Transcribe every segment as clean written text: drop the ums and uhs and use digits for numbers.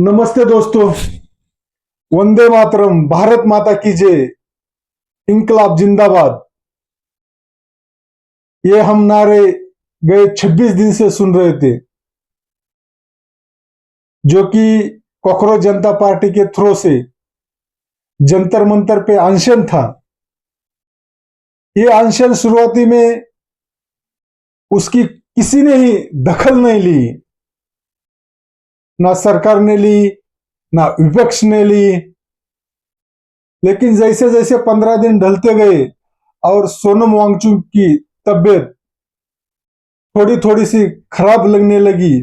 नमस्ते दोस्तों। वंदे मातरम, भारत माता की जय, इंकलाब जिंदाबाद। ये हम नारे गए 26 दिन से सुन रहे थे, जो कि कॉकरोच जनता पार्टी के थ्रो से जंतर मंतर पे अनशन था। ये अनशन शुरुआती में उसकी किसी ने ही दखल नहीं ली, ना सरकार ने ली ना विपक्ष ने ली। लेकिन जैसे जैसे 15 दिन ढलते गए और सोनम वांगचुक की तबीयत थोड़ी थोड़ी सी खराब लगने लगी,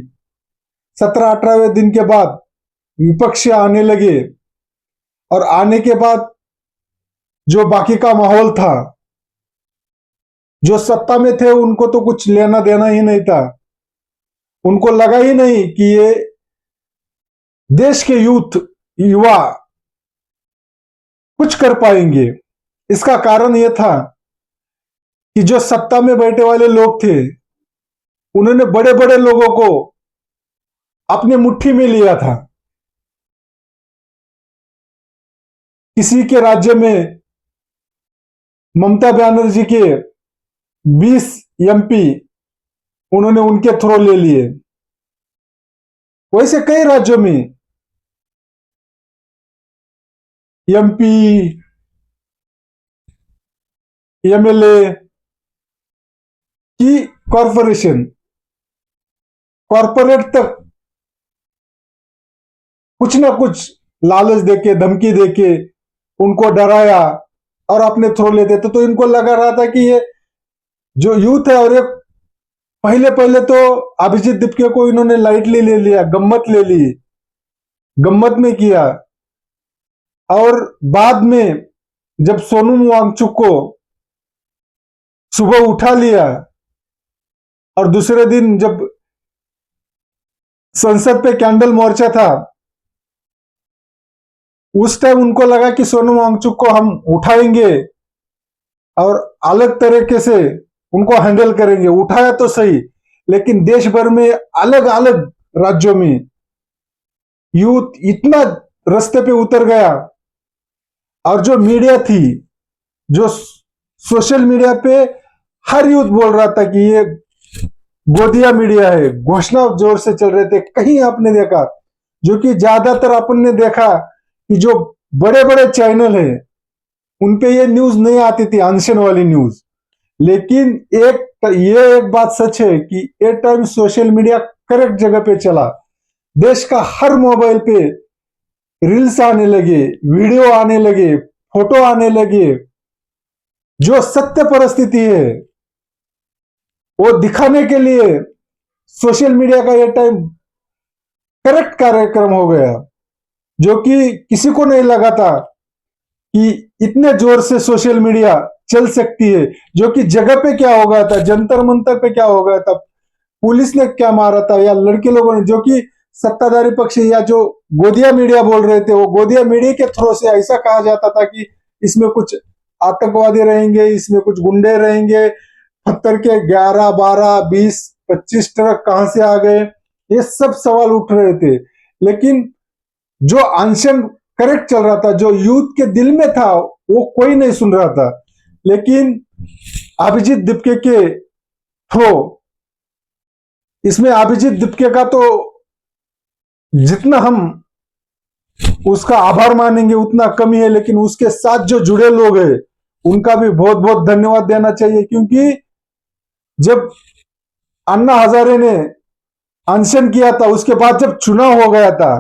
17-18वें दिन के बाद विपक्ष आने लगे। और आने के बाद जो बाकी का माहौल था, जो सत्ता में थे उनको तो कुछ लेना देना ही नहीं था। उनको लगा ही नहीं कि ये देश के युवा कुछ कर पाएंगे। इसका कारण यह था कि जो सत्ता में बैठे वाले लोग थे, उन्होंने बड़े बड़े लोगों को अपने मुट्ठी में लिया था। किसी के राज्य में ममता बनर्जी के 20 एमपी उन्होंने उनके थ्रो ले लिए। वैसे कई राज्यों में एमपी, एमएलए की कॉरपोरेट तक कुछ ना कुछ लालच देके, धमकी देके उनको डराया और अपने थ्रो लेते थे। तो इनको लगा रहा था कि ये जो यूथ है, और ये पहले पहले तो अभिजीत दीपके को इन्होंने लाइटली ले लिया, गम्मत ले ली, गम्मत में किया। और बाद में जब सोनम वांगचुक को सुबह उठा लिया और दूसरे दिन जब संसद पे कैंडल मोर्चा था, उस टाइम उनको लगा कि सोनम वांगचुक को हम उठाएंगे और अलग तरीके से उनको हैंडल करेंगे। उठाया तो सही, लेकिन देश भर में अलग अलग राज्यों में यूथ इतना रास्ते पे उतर गया। और जो मीडिया थी, जो सोशल मीडिया पे हर यूथ बोल रहा था कि ये गोदिया मीडिया है, घोषणा जोर से चल रहे थे। कहीं आपने देखा, जो कि ज्यादातर अपन ने देखा कि जो बड़े बड़े चैनल है उनपे ये न्यूज नहीं आती थी, अनशन वाली न्यूज। लेकिन ये एक बात सच है कि ये टाइम सोशल मीडिया करेक्ट जगह पे चला। देश का हर मोबाइल पे रील्स आने लगे, वीडियो आने लगे, फोटो आने लगे। जो सत्य परिस्थिति है वो दिखाने के लिए सोशल मीडिया का ये टाइम करेक्ट कार्यक्रम हो गया, जो कि किसी को नहीं लगा था कि इतने जोर से सोशल मीडिया चल सकती है। जो कि जगह पे क्या हो गया था, जंतर मंतर पे क्या हो गया था, पुलिस ने क्या मारा था, या लड़के लोगों ने, जो कि सत्ताधारी पक्ष या जो गोदिया मीडिया बोल रहे थे, वो गोदिया मीडिया के थ्रू से ऐसा कहा जाता था कि इसमें कुछ आतंकवादी रहेंगे, इसमें कुछ गुंडे रहेंगे। पत्थर के 11, 12, 20, 25 ट्रक कहां से आ गए, ये सब सवाल उठ रहे थे। लेकिन जो अनशन करेक्ट चल रहा था, जो यूथ के दिल में था, वो कोई नहीं सुन रहा था। लेकिन अभिजीत दीपके के थ्रो, इसमें अभिजीत दीपके का तो जितना हम उसका आभार मानेंगे उतना कम ही है। लेकिन उसके साथ जो जुड़े लोग हैं उनका भी बहुत बहुत धन्यवाद देना चाहिए, क्योंकि जब अन्ना हजारे ने अनशन किया था, उसके बाद जब चुनाव हो गया था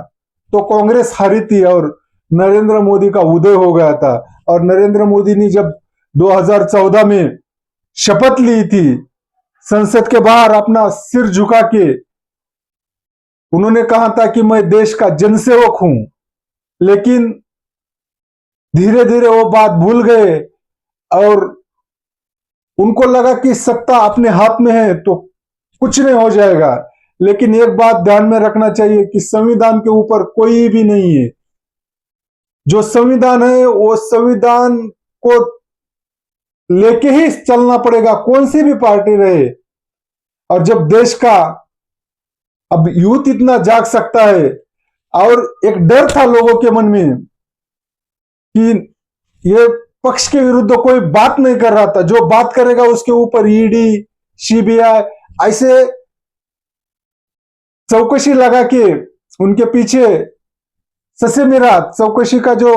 तो कांग्रेस हारी थी और नरेंद्र मोदी का उदय हो गया था। और नरेंद्र मोदी ने जब 2014 में शपथ ली थी, संसद के बाहर अपना सिर झुका के उन्होंने कहा था कि मैं देश का जनसेवक हूं। लेकिन धीरे धीरे वो बात भूल गए और उनको लगा कि सत्ता अपने हाथ में है तो कुछ नहीं हो जाएगा। लेकिन एक बात ध्यान में रखना चाहिए कि संविधान के ऊपर कोई भी नहीं है। जो संविधान है वो संविधान को लेके ही चलना पड़ेगा, कौन सी भी पार्टी रहे। और जब देश का अब यूथ इतना जाग सकता है और एक डर था लोगों के मन में कि ये पक्ष के विरुद्ध कोई बात नहीं कर रहा था, जो बात करेगा उसके ऊपर ईडी सीबीआई ऐसे चौकसी लगा के उनके पीछे ससे मेरा चौकसी का जो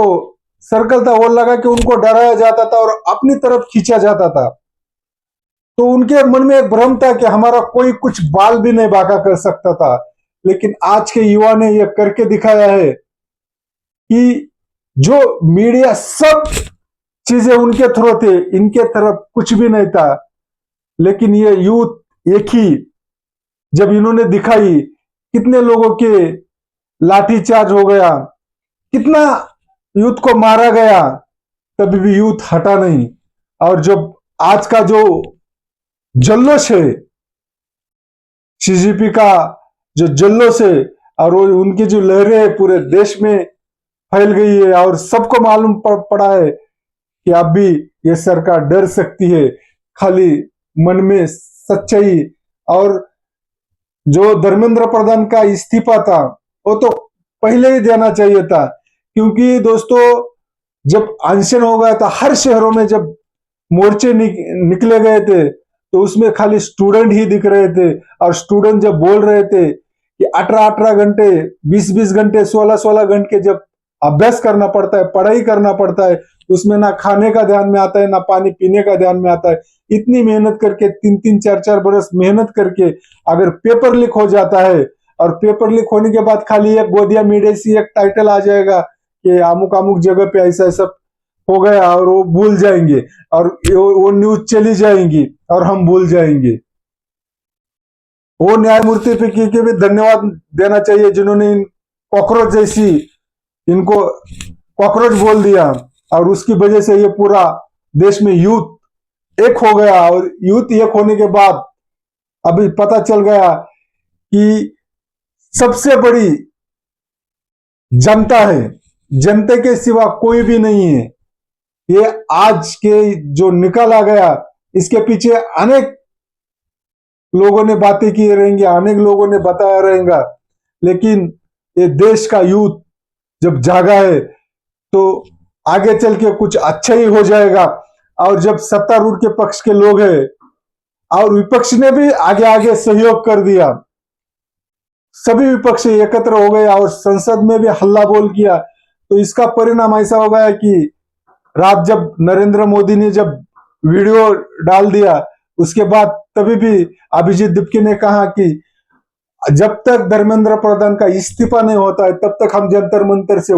सर्कल था वो लगा के उनको डराया जाता था और अपनी तरफ खींचा जाता था। तो उनके मन में एक भ्रम था कि हमारा कोई कुछ बाल भी नहीं बांका कर सकता था। लेकिन आज के युवा ने यह करके दिखाया है कि जो मीडिया सब चीजें उनके थ्रू थे, इनके तरफ कुछ भी नहीं था। लेकिन ये यूथ एक ही जब इन्होंने दिखाई, कितने लोगों के लाठीचार्ज हो गया, कितना यूथ को मारा गया, तभी भी यूथ हटा नहीं। और जब आज का जो जल्लोश है, सीजीपी का जो जल्लोश है और वो उनकी जो लहरें पूरे देश में फैल गई है और सबको मालूम पड़ा है कि अब भी ये सरकार डर सकती है। खाली मन में सच्चाई और जो धर्मेंद्र प्रधान का इस्तीफा था वो तो पहले ही देना चाहिए था, क्योंकि दोस्तों जब अनशन हो गया था हर शहरों में, जब मोर्चे निकले गए थे तो उसमें खाली स्टूडेंट ही दिख रहे थे। और स्टूडेंट जब बोल रहे थे कि 18-18 घंटे 20-20 घंटे 16-16 घंटे जब अभ्यास करना पड़ता है, पढ़ाई करना पड़ता है, उसमें ना खाने का ध्यान में आता है ना पानी पीने का ध्यान में आता है। इतनी मेहनत करके 3-3 4-4 बरस मेहनत करके अगर पेपर लीक हो जाता है और पेपर लीक होने के बाद खाली एक गोदिया मीडिया से एक टाइटल आ जाएगा कि अमुक अमुक जगह पे ऐसा ऐसा हो गया और वो भूल जाएंगे और वो न्यूज चली जाएंगी और हम भूल जाएंगे। वो न्यायमूर्ति पे के भी धन्यवाद देना चाहिए जिन्होंने इन कॉकरोच जैसी इनको कॉकरोच बोल दिया और उसकी वजह से ये पूरा देश में यूथ एक हो गया। और यूथ एक होने के बाद अभी पता चल गया कि सबसे बड़ी जनता है, जनता के सिवा कोई भी नहीं है। ये आज के जो निकाला गया इसके पीछे अनेक लोगों ने बातें की रहेंगी, अनेक लोगों ने बताया रहेगा, लेकिन ये देश का यूथ जब जागा है तो आगे चल के कुछ अच्छा ही हो जाएगा। और जब सत्तारूढ़ के पक्ष के लोग हैं और विपक्ष ने भी आगे आगे सहयोग कर दिया, सभी विपक्ष एकत्र हो गए और संसद में भी हल्ला बोल किया, तो इसका परिणाम ऐसा हो गया कि रात जब नरेंद्र मोदी ने जब वीडियो डाल दिया उसके बाद तभी भी अभिजीत दीपकी ने कहा कि जब तक धर्मेंद्र प्रधान का इस्तीफा नहीं होता है तब तक हम जंतर मंतर से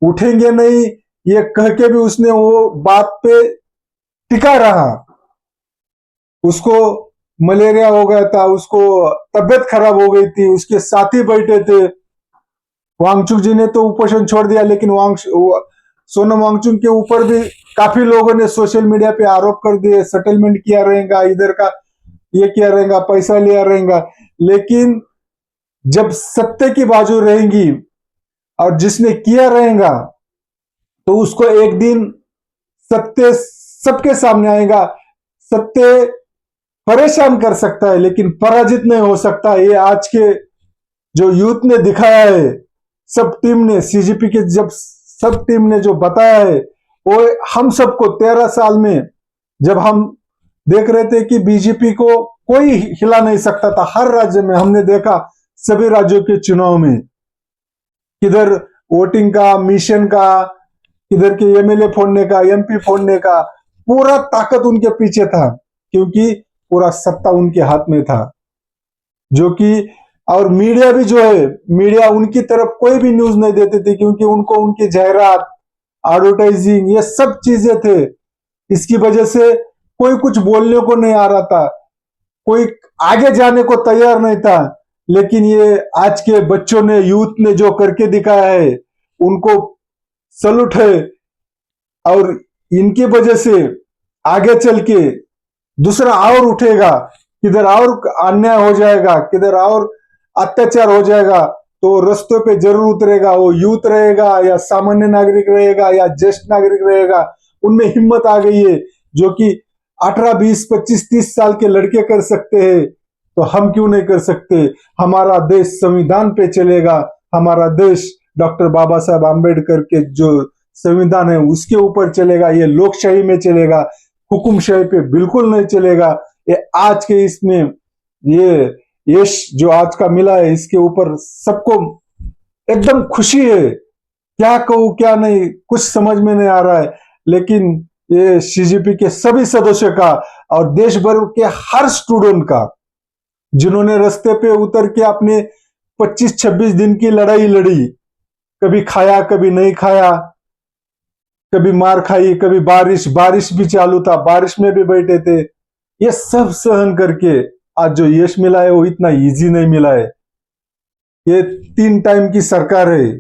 उठेंगे नहीं। ये कह के भी उसने वो बात पे टिका रहा। उसको मलेरिया हो गया था, उसको तबियत खराब हो गई थी, उसके साथी बैठे थे। वांगचुक जी ने तो उपोषण छोड़ दिया, लेकिन सोनम वांगचुक के ऊपर भी काफी लोगों ने सोशल मीडिया पे आरोप कर दिए, सेटलमेंट किया रहेगा, इधर का ये किया रहेगा, पैसा लिया रहेगा। लेकिन जब सत्य की बाजू रहेंगी और जिसने किया रहेगा तो उसको एक दिन सत्य सबके सामने आएगा। सत्य परेशान कर सकता है लेकिन पराजित नहीं हो सकता। ये आज के जो यूथ ने दिखाया है, सब टीम ने, सीजीपी के जब सब टीम ने जो बताया है वो हम सबको 13 साल में जब हम देख रहे थे कि बीजेपी को कोई हिला नहीं सकता था, हर राज्य में हमने देखा, सभी राज्यों के चुनाव में किधर वोटिंग का, मिशन का, किधर के एमएलए फोड़ने का, एमपी फोड़ने का, पूरा ताकत उनके पीछे था, क्योंकि पूरा सत्ता उनके हाथ में था। जो कि और मीडिया भी जो है, मीडिया उनकी तरफ कोई भी न्यूज नहीं देते थे, क्योंकि उनको उनकी जाहिरात, एडवर्टाइजिंग, ये सब चीजें थे। इसकी वजह से कोई कुछ बोलने को नहीं आ रहा था, कोई आगे जाने को तैयार नहीं था। लेकिन ये आज के बच्चों ने, यूथ ने जो करके दिखाया है, उनको सलूट है। और इनकी वजह से आगे चल के दूसरा और उठेगा, किधर और अन्याय हो जाएगा, किधर और अत्याचार हो जाएगा, तो रस्तों पे जरूर उतरेगा। वो यूथ रहेगा या सामान्य नागरिक रहेगा या ज्येष्ठ नागरिक रहेगा, उनमें हिम्मत आ गई है। जो कि 18, 20, 25, 30 साल के लड़के कर सकते हैं, तो हम क्यों नहीं कर सकते। हमारा देश संविधान पे चलेगा, हमारा देश डॉक्टर बाबा साहब आम्बेडकर के जो संविधान है उसके ऊपर चलेगा, ये लोकशाही में चलेगा, हुकुमशाही पे बिल्कुल नहीं चलेगा। ये आज के इसमें ये यश जो आज का मिला है इसके ऊपर सबको एकदम खुशी है। क्या कहूं क्या नहीं कुछ समझ में नहीं आ रहा है, लेकिन ये सीजीपी के सभी सदस्यों का और देश भर के हर स्टूडेंट का, जिन्होंने रास्ते पे उतर के अपने 25-26 दिन की लड़ाई लड़ी, कभी खाया कभी नहीं खाया, कभी मार खाई, कभी बारिश बारिश भी चालू था, बारिश में भी बैठे थे, ये सब सहन करके आज जो यश मिला है वो इतना इजी नहीं मिला है। ये 3 टाइम की सरकार है,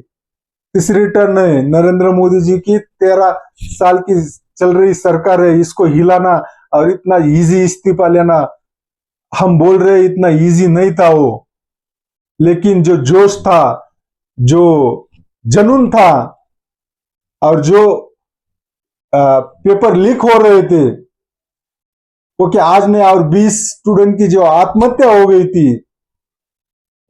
तीसरी टर्न है नरेंद्र मोदी जी की, 13 साल की चल रही सरकार है, इसको हिलाना और इतना इजी इस्तीफा लेना, हम बोल रहे इतना इजी नहीं था वो, लेकिन जो जोश था, जो जुनून था और जो पेपर लीक हो रहे थे वो कि आज ने और 20 स्टूडेंट की जो आत्महत्या हो गई थी,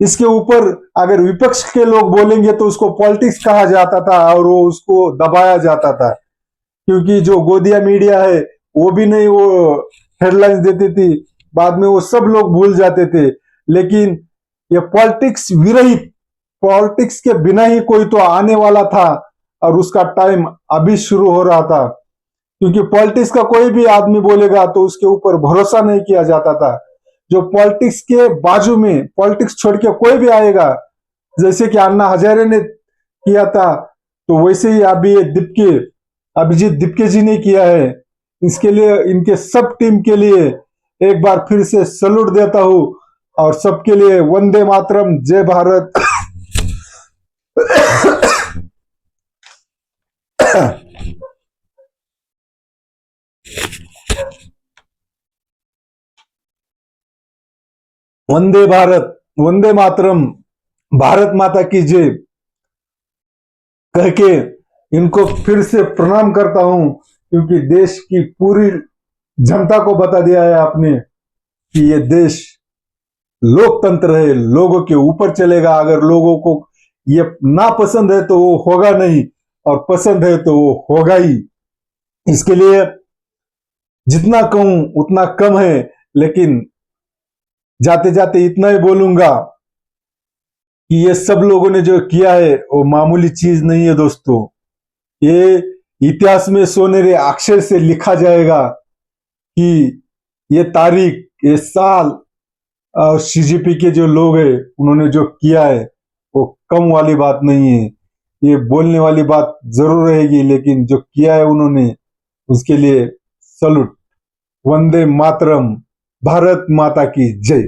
इसके ऊपर अगर विपक्ष के लोग बोलेंगे तो उसको पॉलिटिक्स कहा जाता था और वो उसको दबाया जाता था, क्योंकि जो गोदिया मीडिया है वो भी नहीं वो हेडलाइंस देती थी, बाद में वो सब लोग भूल जाते थे। लेकिन ये पॉलिटिक्स विरहित, पॉलिटिक्स के बिना ही कोई तो आने वाला था और उसका टाइम अभी शुरू हो रहा था, क्योंकि पॉलिटिक्स का कोई भी आदमी बोलेगा तो उसके ऊपर भरोसा नहीं किया जाता था। जो पॉलिटिक्स के बाजू में पॉलिटिक्स छोड़ के कोई भी आएगा, जैसे कि अन्ना हजारे ने किया था, तो वैसे ही अभी ये अभिजीत दिपके जी ने किया है। इसके लिए इनके सब टीम के लिए एक बार फिर से सैल्यूट देता हूं और सबके लिए वंदे मातरम, जय भारत। वंदे भारत, वंदे मातरम, भारत माता की जय कह के इनको फिर से प्रणाम करता हूं, क्योंकि देश की पूरी जनता को बता दिया है आपने कि ये देश लोकतंत्र है, लोगों के ऊपर चलेगा। अगर लोगों को ये ना पसंद है तो वो होगा नहीं, और पसंद है तो वो होगा ही। इसके लिए जितना कहूं उतना कम है, लेकिन जाते जाते इतना ही बोलूंगा कि ये सब लोगों ने जो किया है वो मामूली चीज नहीं है दोस्तों। ये इतिहास में सोनेरे अक्षर से लिखा जाएगा कि ये तारीख, ये साल और सीजीपी के जो लोग हैं उन्होंने जो किया है वो कम वाली बात नहीं है। ये बोलने वाली बात जरूर रहेगी, लेकिन जो किया है उन्होंने उसके लिए सलूट। वंदे मातरम, भारत माता की जय।